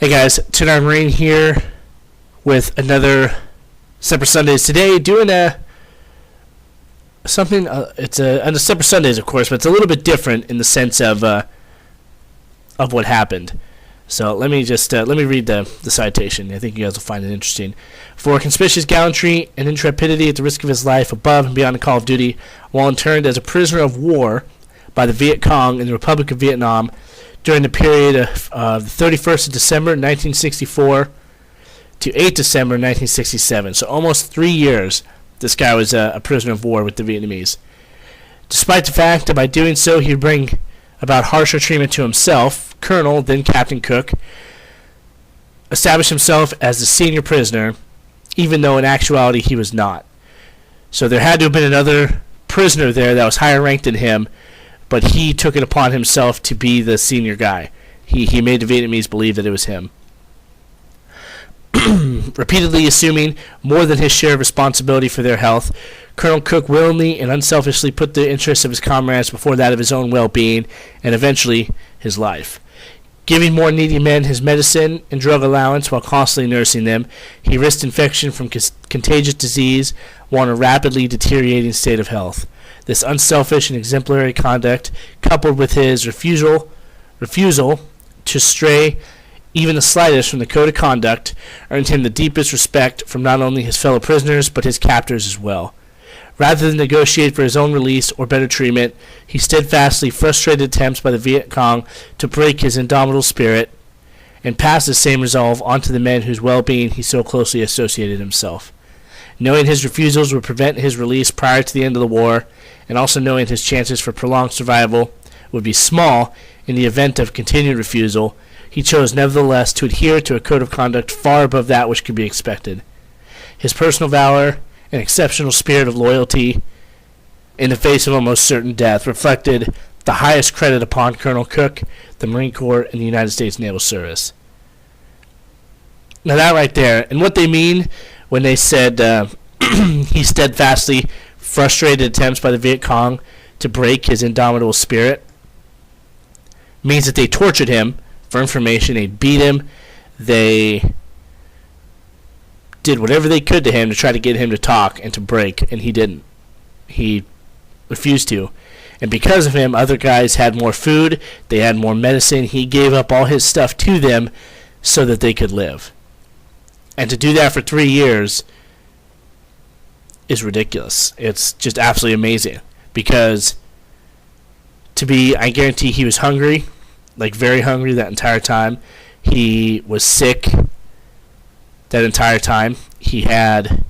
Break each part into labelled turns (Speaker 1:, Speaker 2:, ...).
Speaker 1: Hey guys, Tonight Marine here with another Semper Sundays today. Doing something. It's on the Semper Sundays, of course, but it's a little bit different in the sense of what happened. So let me read the citation. I think you guys will find it interesting. For conspicuous gallantry and intrepidity at the risk of his life above and beyond the call of duty, while interned as a prisoner of war by the Viet Cong in the Republic of Vietnam during the period of the 31st of December 1964 to 8 December 1967. So almost 3 years this guy was a prisoner of war with the Vietnamese. Despite the fact that by doing so he would bring about harsher treatment to himself, Colonel, then Captain Cook, established himself as the senior prisoner, even though in actuality he was not. So there had to have been another prisoner there that was higher ranked than him, but he took it upon himself to be the senior guy. He made the Vietnamese believe that it was him. Repeatedly assuming more than his share of responsibility for their health, Colonel Cook willingly and unselfishly put the interests of his comrades before that of his own well-being and eventually his life. Giving more needy men his medicine and drug allowance while constantly nursing them, he risked infection from contagious disease while in a rapidly deteriorating state of health. This unselfish and exemplary conduct, coupled with his refusal to stray even the slightest from the code of conduct, earned him the deepest respect from not only his fellow prisoners but his captors as well. Rather than negotiate for his own release or better treatment, he steadfastly frustrated attempts by the Viet Cong to break his indomitable spirit and passed the same resolve on to the men whose well-being he so closely associated himself. Knowing his refusals would prevent his release prior to the end of the war, and also knowing his chances for prolonged survival would be small in the event of continued refusal, he chose nevertheless to adhere to a code of conduct far above that which could be expected. His personal valor and exceptional spirit of loyalty in the face of almost certain death reflected the highest credit upon Colonel Cook, the Marine Corps, and the United States Naval Service. Now that right there, and what they mean when they said he steadfastly frustrated attempts by the Viet Cong to break his indomitable spirit, means that they tortured him for information, they beat him, they did whatever they could to him to try to get him to talk and to break, and he didn't. He refused to. And because of him, other guys had more food, they had more medicine, he gave up all his stuff to them so that they could live. And to do that for 3 years is ridiculous. It's just absolutely amazing. Because I guarantee he was hungry, like very hungry that entire time. He was sick that entire time. He had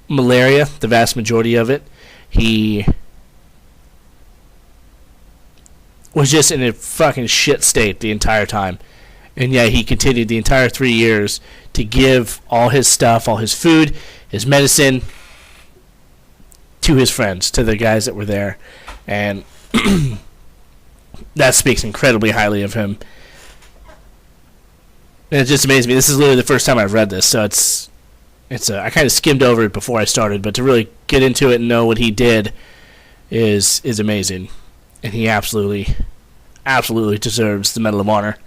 Speaker 1: malaria, the vast majority of it. He was just in a fucking shit state the entire time. And yet he continued the entire 3 years to give all his stuff, all his food, his medicine to his friends, to the guys that were there. And that speaks incredibly highly of him. And it just amazes me. This is literally the first time I've read this, so I kind of skimmed over it before I started, but to really get into it and know what he did is amazing. And he absolutely deserves the Medal of Honor.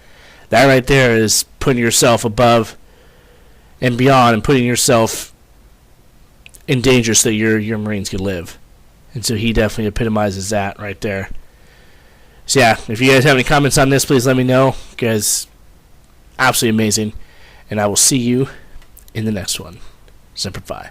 Speaker 1: That right there is putting yourself above and beyond and putting yourself in danger so that your Marines could live. And so he definitely epitomizes that right there. So yeah, if you guys have any comments on this, please let me know. You guys, absolutely amazing. And I will see you in the next one. Semper Fi.